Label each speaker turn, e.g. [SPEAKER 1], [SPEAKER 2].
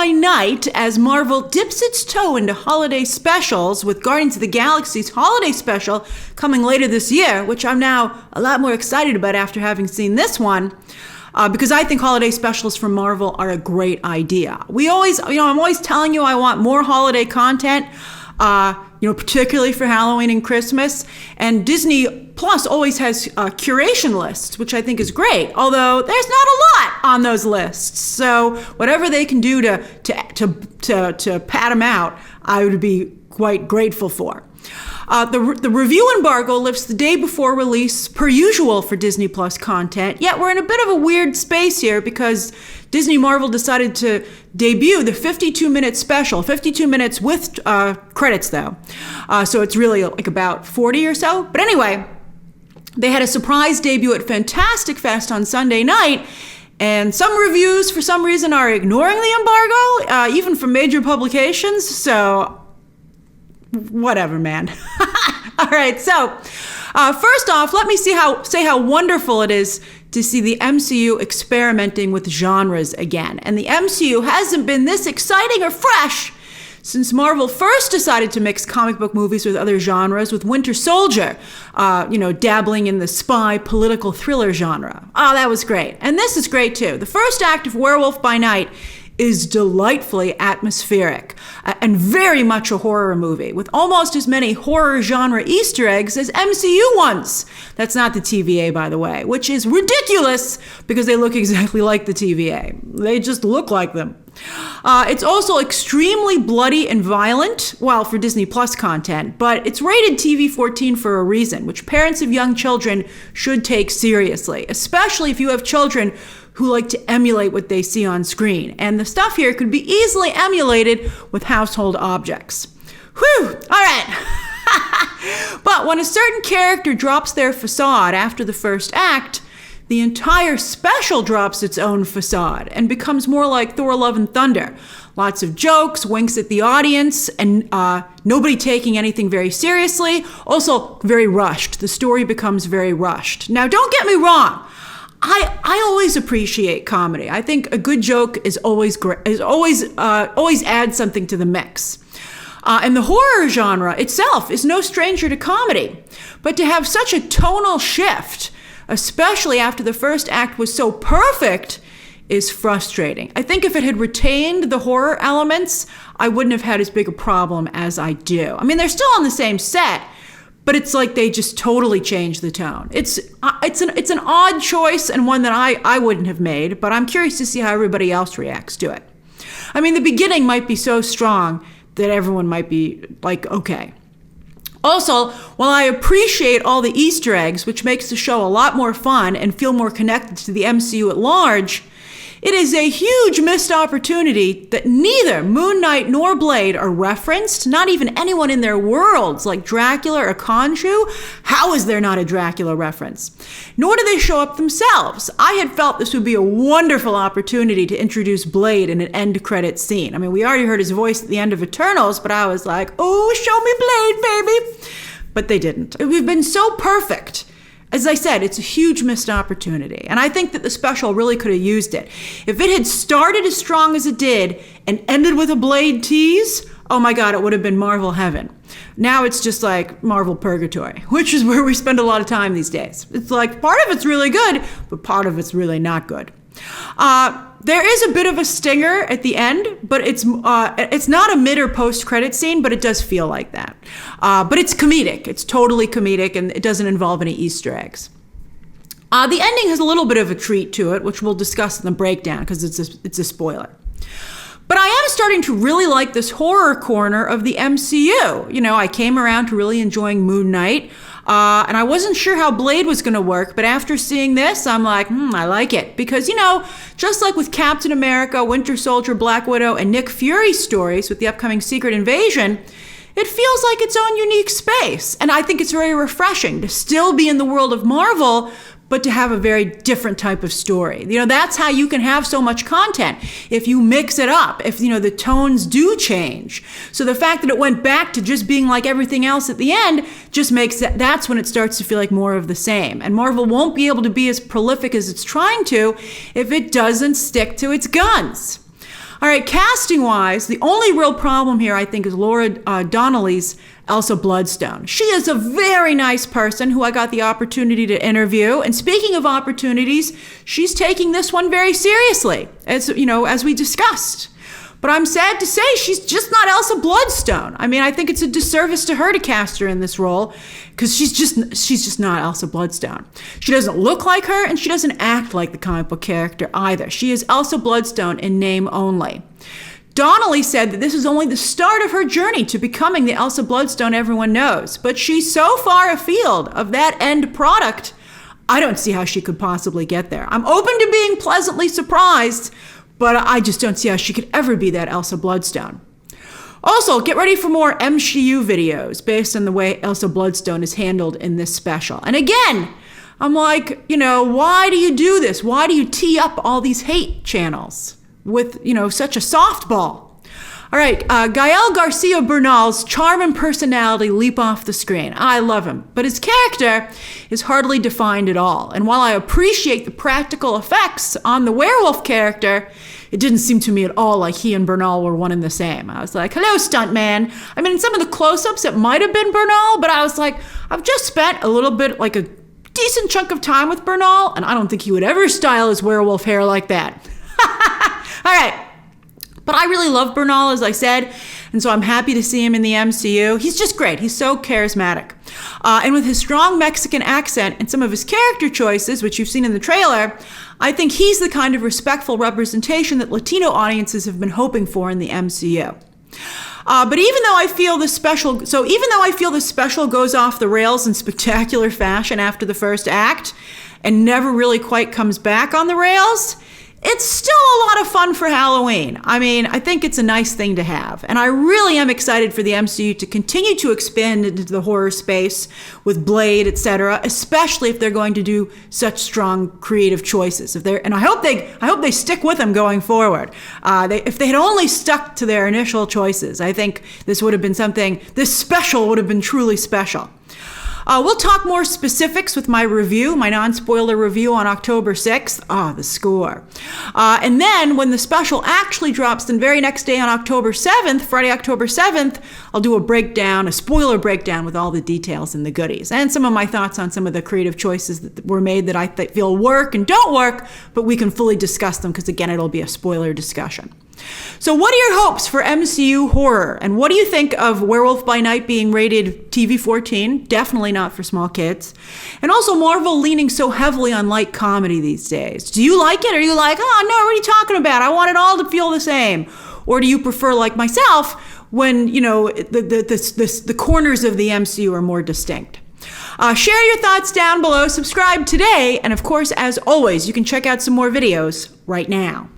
[SPEAKER 1] by Night as Marvel dips its toe into holiday specials with Guardians of the Galaxy's holiday special coming later this year, which I'm now a lot more excited about after having seen this one. Because I think holiday specials from Marvel are a great idea. I'm always telling you I want more holiday content, particularly for Halloween and Christmas. And Disney Plus always has curation lists, which I think is great. Although there's not a lot on those lists, so whatever they can do to pad them out, I would be quite grateful for. The review embargo lifts the day before release, per usual for Disney Plus content, yet we're in a bit of a weird space here because Disney Marvel decided to debut the 52-minute special, 52 minutes with credits though. So it's really like about 40 or so. But anyway, they had a surprise debut at Fantastic Fest on Sunday night, and some reviews for some reason are ignoring the embargo, even from major publications, so whatever, man. All right, so first off, let me say how wonderful it is to see the MCU experimenting with genres again. And the MCU hasn't been this exciting or fresh since Marvel first decided to mix comic book movies with other genres with Winter Soldier, dabbling in the spy political thriller genre. Oh, that was great. And this is great too. The first act of Werewolf by Night is delightfully atmospheric and very much a horror movie with almost as many horror genre Easter eggs as MCU ones. That's not the TVA, by the way, which is ridiculous because they look exactly like the TVA. They just look like them. It's also extremely bloody and violent, well, for Disney Plus content, but it's rated TV-14 for a reason, which parents of young children should take seriously, especially if you have children who like to emulate what they see on screen. And the stuff here could be easily emulated with household objects. Whew, all right. But when a certain character drops their facade after the first act, the entire special drops its own facade and becomes more like Thor: Love and Thunder. Lots of jokes, winks at the audience, and nobody taking anything very seriously. Also, very rushed. The story becomes very rushed. Now, don't get me wrong. I always appreciate comedy. I think a good joke is always great, always adds something to the mix. And the horror genre itself is no stranger to comedy. But to have such a tonal shift, especially after the first act was so perfect, is frustrating. I think if it had retained the horror elements, I wouldn't have had as big a problem as I do. I mean, they're still on the same set, but it's like they just totally changed the tone. It's an odd choice and one that I wouldn't have made, but I'm curious to see how everybody else reacts to it. I mean, the beginning might be so strong that everyone might be like, okay. Also, while I appreciate all the Easter eggs, which makes the show a lot more fun and feel more connected to the MCU at large, it is a huge missed opportunity that neither Moon Knight nor Blade are referenced, not even anyone in their worlds like Dracula or Khonshu. How is there not a Dracula reference? Nor do they show up themselves. I had felt this would be a wonderful opportunity to introduce Blade in an end credit scene. I mean, we already heard his voice at the end of Eternals, but I was like, oh, show me Blade, baby. But they didn't. We've been so perfect. As I said, it's a huge missed opportunity, and I think that the special really could have used it. If it had started as strong as it did and ended with a Blade tease, oh my God, it would have been Marvel heaven. Now it's just like Marvel purgatory, which is where we spend a lot of time these days. It's like part of it's really good, but part of it's really not good. There is a bit of a stinger at the end, but it's not a mid or post-credit scene, but it does feel like that. But it's comedic. It's totally comedic, and it doesn't involve any Easter eggs. The ending has a little bit of a treat to it, which we'll discuss in the breakdown because it's a spoiler. But I am starting to really like this horror corner of the MCU. You know, I came around to really enjoying Moon Knight, and I wasn't sure how Blade was going to work, but after seeing this, I'm like, I like it. Because, you know, just like with Captain America, Winter Soldier, Black Widow, and Nick Fury stories with the upcoming Secret Invasion, it feels like its own unique space. And I think it's very refreshing to still be in the world of Marvel, but to have a very different type of story. You know, that's how you can have so much content. If you mix it up, if, you know, the tones do change. So the fact that it went back to just being like everything else at the end just makes that's when it starts to feel like more of the same. And Marvel won't be able to be as prolific as it's trying to if it doesn't stick to its guns. All right, casting-wise, the only real problem here, I think, is Laura Donnelly's Elsa Bloodstone. She is a very nice person who I got the opportunity to interview. And speaking of opportunities, she's taking this one very seriously, as we discussed. But I'm sad to say she's just not Elsa Bloodstone. I mean, I think it's a disservice to her to cast her in this role because she's just not Elsa Bloodstone. She doesn't look like her, and she doesn't act like the comic book character either. She is Elsa Bloodstone in name only. Donnelly said that this is only the start of her journey to becoming the Elsa Bloodstone everyone knows, but she's so far afield of that end product, I don't see how she could possibly get there. I'm open to being pleasantly surprised, but I just don't see how she could ever be that Elsa Bloodstone. Also, get ready for more MCU videos based on the way Elsa Bloodstone is handled in this special. And again, I'm like, why do you do this? Why do you tee up all these hate channels with, such a softball? All right, Gael Garcia Bernal's charm and personality leap off the screen. I love him, but his character is hardly defined at all. And while I appreciate the practical effects on the werewolf character, it didn't seem to me at all like he and Bernal were one and the same. I was like, hello, stuntman. I mean, in some of the close-ups, it might have been Bernal, but I was like, I've just spent a little bit, like a decent chunk of time with Bernal, and I don't think he would ever style his werewolf hair like that. All right. But I really love Bernal, as I said, and so I'm happy to see him in the MCU. He's just great. He's so charismatic. And with his strong Mexican accent and some of his character choices, which you've seen in the trailer, I think he's the kind of respectful representation that Latino audiences have been hoping for in the MCU. But even though I feel this special goes off the rails in spectacular fashion after the first act and never really quite comes back on the rails, it's still a lot of fun for Halloween. I mean, I think it's a nice thing to have. And I really am excited for the MCU to continue to expand into the horror space with Blade, etc., especially if they're going to do such strong creative choices. And I hope they stick with them going forward. If they had only stuck to their initial choices, I think this special would have been truly special. We'll talk more specifics with my review, my non-spoiler review on October 6th. The score. And then when the special actually drops, the very next day on October 7th, Friday, October 7th, I'll do a spoiler breakdown with all the details and the goodies. And some of my thoughts on some of the creative choices that were made that I feel work and don't work, but we can fully discuss them because, again, it'll be a spoiler discussion. So what are your hopes for MCU horror? And what do you think of Werewolf by Night being rated TV-14? Definitely not for small kids. And also Marvel leaning so heavily on light comedy these days. Do you like it? Or are you like, oh, no, what are you talking about? I want it all to feel the same. Or do you prefer, like myself, when, the corners of the MCU are more distinct? Share your thoughts down below. Subscribe today. And of course, as always, you can check out some more videos right now.